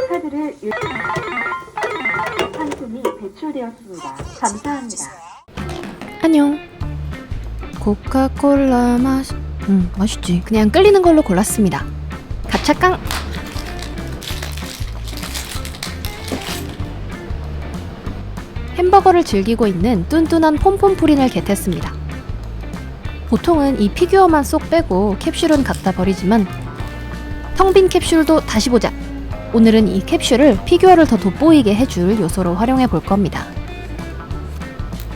카드를 상품이 배출되었습니다. 감사합니다. 안녕. 코카콜라 맛있지. 그냥 끌리는 걸로 골랐습니다. 가차깡. 햄버거를 즐기고 있는 뚠뚠한 폼폼프린을 겟했습니다. 보통은 이 피규어만 쏙 빼고 캡슐은 갖다 버리지만 텅 빈 캡슐도 다시 보자. 오늘은 이 캡슐을 피규어를 더 돋보이게 해줄 요소로 활용해 볼 겁니다.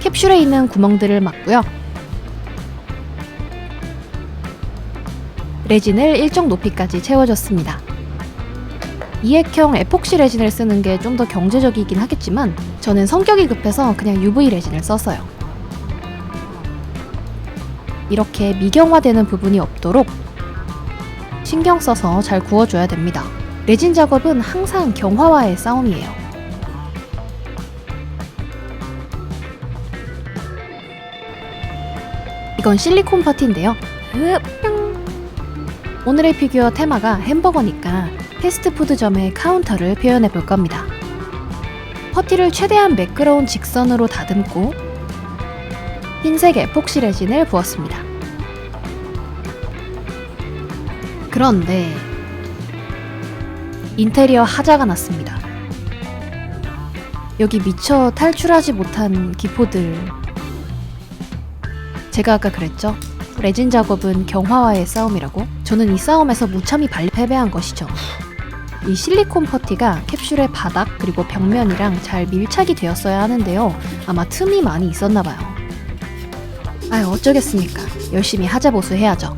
캡슐에 있는 구멍들을 막고요. 레진을 일정 높이까지 채워줬습니다. 이액형 에폭시 레진을 쓰는 게 좀 더 경제적이긴 하겠지만 저는 성격이 급해서 그냥 UV 레진을 썼어요. 이렇게 미경화되는 부분이 없도록 신경 써서 잘 구워줘야 됩니다. 레진 작업은 항상 경화와의 싸움이에요. 이건 실리콘 퍼티인데요. 오늘의 피규어 테마가 햄버거니까 패스트푸드점의 카운터를 표현해 볼 겁니다. 퍼티를 최대한 매끄러운 직선으로 다듬고 흰색 에폭시 레진을 부었습니다. 그런데 인테리어 하자가 났습니다. 여기 미처 탈출하지 못한 기포들. 제가 아까 그랬죠? 레진 작업은 경화와의 싸움이라고? 저는 이 싸움에서 무참히 패배한 것이죠. 이 실리콘 퍼티가 캡슐의 바닥 그리고 벽면이랑 잘 밀착이 되었어야 하는데요. 아마 틈이 많이 있었나봐요. 어쩌겠습니까. 열심히 하자 보수해야죠.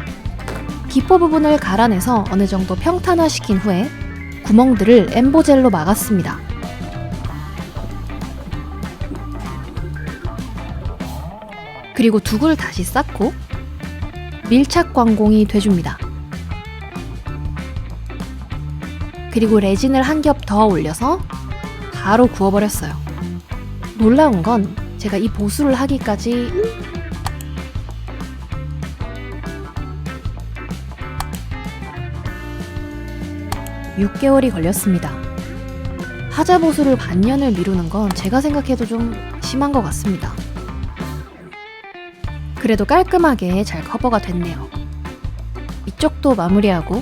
기포 부분을 갈아내서 어느 정도 평탄화시킨 후에 구멍들을 엠보젤로 막았습니다. 그리고 두글 다시 쌓고 밀착 광공이 돼줍니다. 그리고 레진을 한 겹 더 올려서 바로 구워버렸어요. 놀라운 건 제가 이 보수를 하기까지 6개월이 걸렸습니다. 하자 보수를 반년을 미루는 건 제가 생각해도 좀 심한 것 같습니다. 그래도 깔끔하게 잘 커버가 됐네요. 이쪽도 마무리하고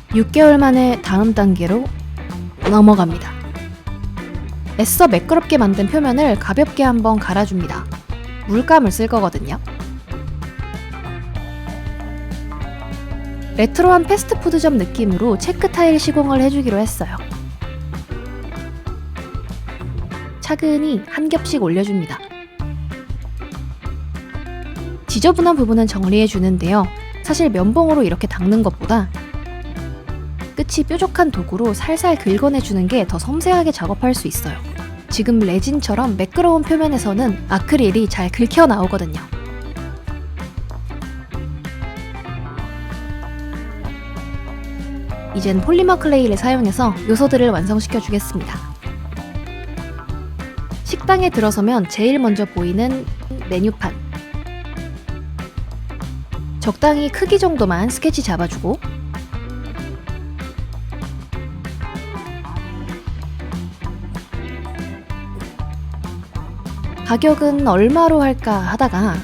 6개월 만에 다음 단계로 넘어갑니다. 애써 매끄럽게 만든 표면을 가볍게 한번 갈아줍니다. 물감을 쓸 거거든요. 레트로한 패스트푸드점 느낌으로 체크 타일 시공을 해주기로 했어요. 차근히 한 겹씩 올려줍니다. 지저분한 부분은 정리해주는데요. 사실 면봉으로 이렇게 닦는 것보다 끝이 뾰족한 도구로 살살 긁어내주는 게 더 섬세하게 작업할 수 있어요. 지금 레진처럼 매끄러운 표면에서는 아크릴이 잘 긁혀 나오거든요. 이젠 폴리머 클레이를 사용해서 요소들을 완성시켜 주겠습니다. 식당에 들어서면 제일 먼저 보이는 메뉴판. 적당히 크기 정도만 스케치 잡아주고 가격은 얼마로 할까 하다가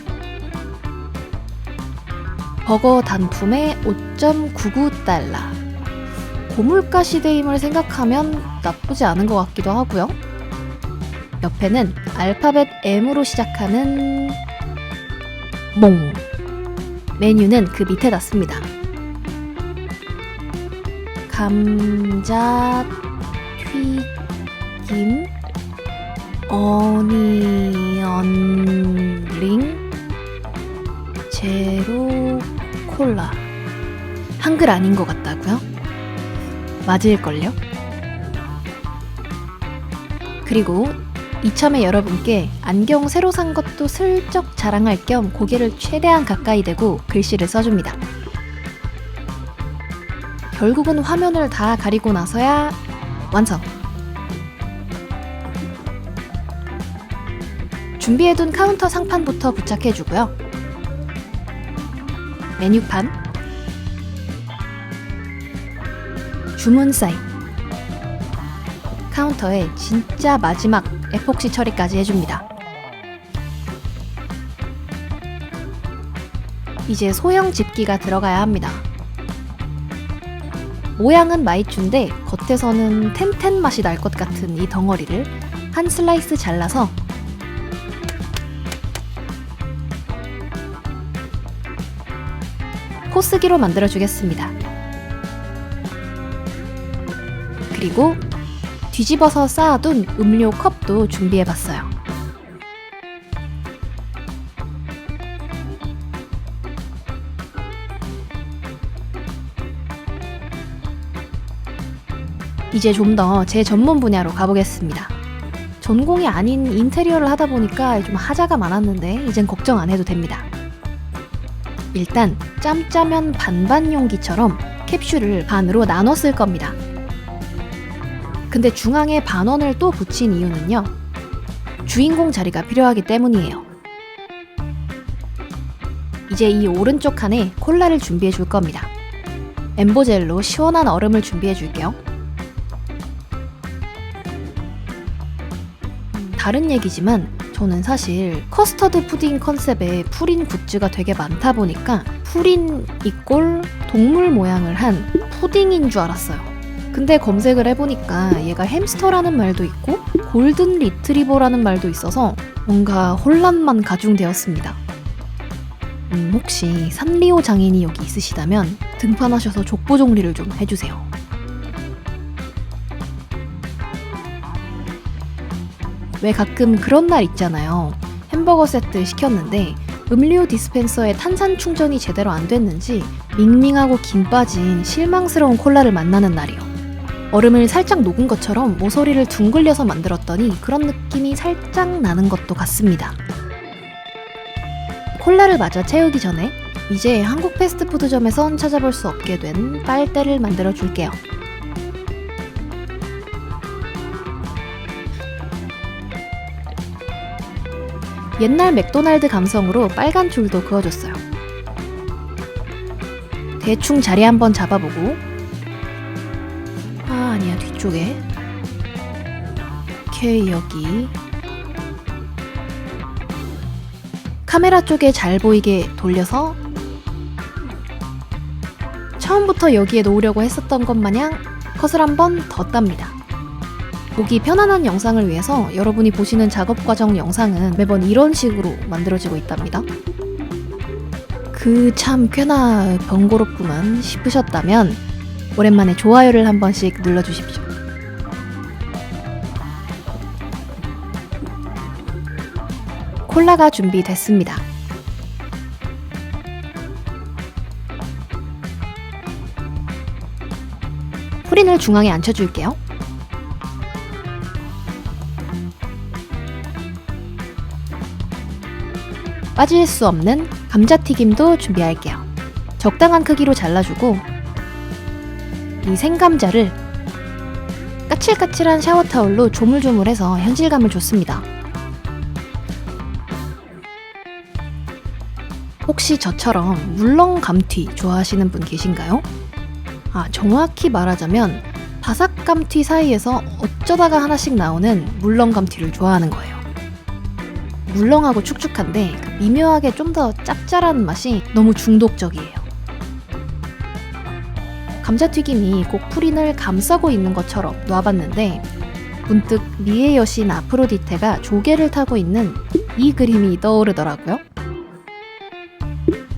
버거 단품에 5.99달러. 고물가 시대임을 생각하면 나쁘지 않은 것 같기도 하고요. 옆에는 알파벳 M으로 시작하는 몽. 메뉴는 그 밑에 놨습니다. 감자 튀김 어니언 링 제로 콜라. 한글 아닌 것 같다고요? 맞을걸요? 그리고 이참에 여러분께 안경 새로 산 것도 슬쩍 자랑할 겸 고개를 최대한 가까이 대고 글씨를 써줍니다. 결국은 화면을 다 가리고 나서야 완성! 준비해둔 카운터 상판부터 부착해주고요. 메뉴판, 주문 사인. 카운터에 진짜 마지막 에폭시 처리까지 해줍니다. 이제 소형 집기가 들어가야 합니다. 모양은 마이쮸인데 겉에서는 텐텐 맛이 날 것 같은 이 덩어리를 한 슬라이스 잘라서 포스기로 만들어주겠습니다. 그리고 뒤집어서 쌓아둔 음료 컵도 준비해봤어요. 이제 좀 더 제 전문 분야로 가보겠습니다. 전공이 아닌 인테리어를 하다 보니까 좀 하자가 많았는데 이젠 걱정 안 해도 됩니다. 일단 짬짜면 반반 용기처럼 캡슐을 반으로 나눠 쓸 겁니다. 근데 중앙에 반원을 또 붙인 이유는요, 주인공 자리가 필요하기 때문이에요. 이제 이 오른쪽 칸에 콜라를 준비해 줄 겁니다. 엠보젤로 시원한 얼음을 준비해 줄게요. 다른 얘기지만 저는 사실 커스터드 푸딩 컨셉의 푸린 굿즈가 되게 많다 보니까 푸린 이꼴 동물 모양을 한 푸딩인 줄 알았어요. 근데 검색을 해보니까 얘가 햄스터라는 말도 있고 골든 리트리버라는 말도 있어서 뭔가 혼란만 가중되었습니다. 혹시 산리오 장인이 여기 있으시다면 등판하셔서 족보 정리를 좀 해주세요. 왜 가끔 그런 날 있잖아요. 햄버거 세트 시켰는데 음료 디스펜서에 탄산 충전이 제대로 안 됐는지 밍밍하고 김 빠진 실망스러운 콜라를 만나는 날이요. 얼음을 살짝 녹은 것처럼 모서리를 둥글려서 만들었더니 그런 느낌이 살짝 나는 것도 같습니다. 콜라를 맞아 채우기 전에 이제 한국 패스트푸드점에선 찾아볼 수 없게 된 빨대를 만들어 줄게요. 옛날 맥도날드 감성으로 빨간 줄도 그어줬어요. 대충 자리 한번 잡아보고, 아니야, 뒤쪽에. 오케이, 여기. 카메라 쪽에 잘 보이게 돌려서 처음부터 여기에 놓으려고 했었던 것 마냥 컷을 한번 더 땁니다. 보기 편안한 영상을 위해서 여러분이 보시는 작업 과정 영상은 매번 이런 식으로 만들어지고 있답니다. 그 참 꽤나 번거롭구만 싶으셨다면 오랜만에 좋아요를 한 번씩 눌러주십시오. 콜라가 준비됐습니다. 프린을 중앙에 앉혀줄게요. 빠질 수 없는 감자튀김도 준비할게요. 적당한 크기로 잘라주고 이 생감자를 까칠까칠한 샤워타올로 조물조물해서 현질감을 줬습니다. 혹시 저처럼 물렁 감튀 좋아하시는 분 계신가요? 정확히 말하자면 바삭 감튀 사이에서 어쩌다가 하나씩 나오는 물렁 감튀를 좋아하는 거예요. 물렁하고 축축한데 미묘하게 좀 더 짭짤한 맛이 너무 중독적이에요. 감자튀김이 꼭 프린을 감싸고 있는 것처럼 놔봤는데 문득 미의 여신 아프로디테가 조개를 타고 있는 이 그림이 떠오르더라고요.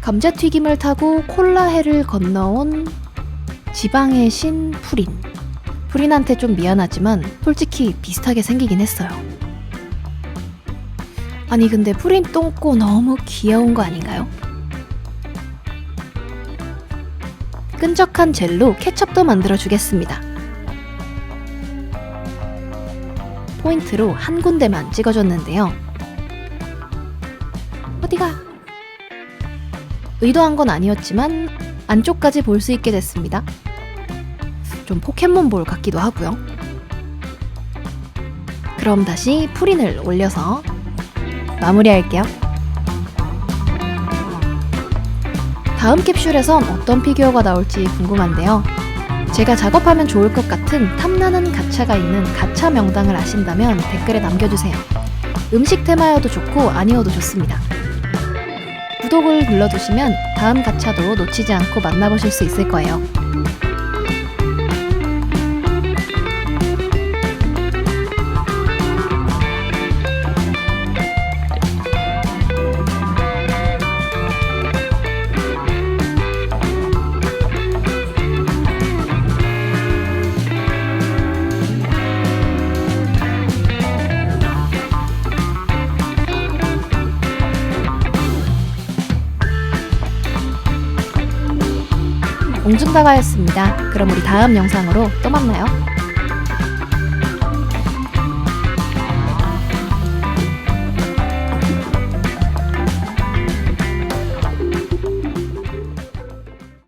감자튀김을 타고 콜라해를 건너온 지방의 신 프린. 프린한테 좀 미안하지만 솔직히 비슷하게 생기긴 했어요. 아니 근데 프린 똥꼬 너무 귀여운 거 아닌가요? 끈적한 젤로 케첩도 만들어 주겠습니다. 포인트로 한 군데만 찍어줬는데요. 어디가? 의도한 건 아니었지만 안쪽까지 볼 수 있게 됐습니다. 좀 포켓몬볼 같기도 하고요. 그럼 다시 프린을 올려서 마무리할게요. 다음 캡슐에선 어떤 피규어가 나올지 궁금한데요. 제가 작업하면 좋을 것 같은 탐나는 가차가 있는 가차 명당을 아신다면 댓글에 남겨주세요. 음식 테마여도 좋고 아니어도 좋습니다. 구독을 눌러두시면 다음 가차도 놓치지 않고 만나보실 수 있을 거예요. 옹중다가였습니다. 그럼 우리 다음 영상으로 또 만나요.